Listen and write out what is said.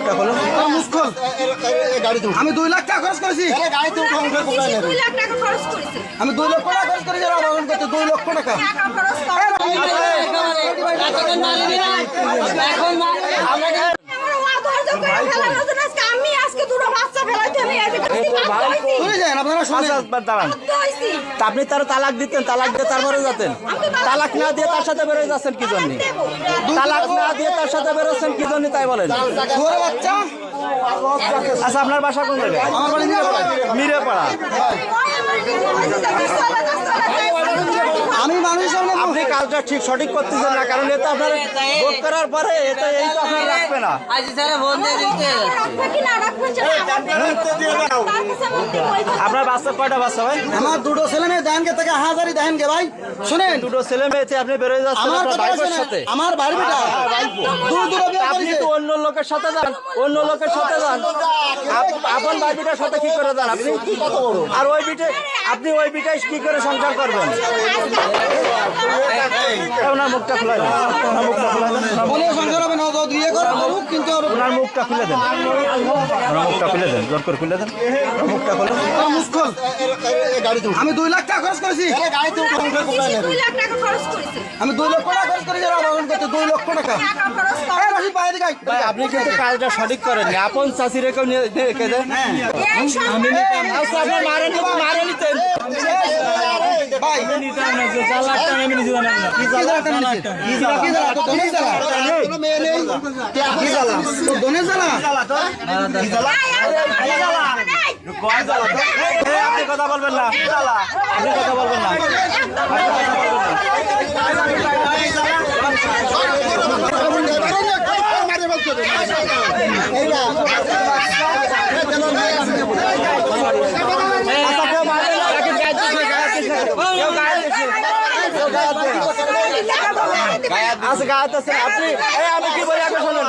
মুখটা খোলো। আমি 2 লাখ টাকা খরচ করেছি। আমি 2 লক্ষ টাকা খরচ করেছি আবেদন করতে। 2 লক্ষ টাকা আপনি তার তালাক দিতেন, তালাক দিয়ে তারপরে যেতেন। তালাক না দিয়ে তার সাথে বেরোয় যাচ্ছেন কি জন্য? তালাক না দিয়ে তার সাথে বেরোচ্ছেন কি জন্য তাই বলেন। বাচ্চা। আচ্ছা, আপনার বাসা কোন জায়গায়? আমার বাড়ি মিরেপাড়া। আমি মানুষের সামনে আপনি কাজটা ঠিক সঠিক করতেছেন না, কারণ এটা আপনার ভোট করার পরে এটা এই তো আপনার রাখবে না। আপনার বাচ্চা কয়টা বাচ্চা ভাই? আমার 2টো ছেলে মেয়ে দেন কে থেকে হাজারি দেন কে ভাই শুনেন। 2টো ছেলে মেয়েতে আপনি বেরোয় যাচ্ছেন আমার আপনার কথা ভাইয়ের শুনেন, সাথে। আমার বাড়ি বেটা দূর বিয়ে আপনি করেছে। তো অন্য লোকের সাথে যান, অন্য লোকের সাথে যান। আপন ভাই বিটার সাথে কি করে যান আপনি? আর ওই বিটে আপনি ওই বিটায় কি করে সংসার করবেন? ওনার মুখটা খুলে দেন, ওনার মুখটা খুলে দেন, বলে সংসার হবে না, তো বিয়ে করে করুক, কিন্তু ওনার মুখটা খুলে দেন, ওনার মুখটা খুলে দেন, জোর করে খুলে দেন, ওনার মুখটা খুলে দেন। আমার মুখ খোল। আমি 2 লাখ টাকা খরচ করেছি। আমি 2 লক্ষ টাকা খরচ করেছি আবেদন করতে। 2 লক্ষ টাকা রাশিদ বাইরে গাই ভাই আপনি কিন্তু কাজটা সঠিক করেননি। আপন চাষি রেখে রেখে দেন। আচ্ছা, আপনি মারে নিতেন। ভাই আপনি কথা বলবেন না, আপনি কথা বলবেন না, আচ্ছা গায়ে আছে আপনি। আমি কি বলি আগে শুনুন।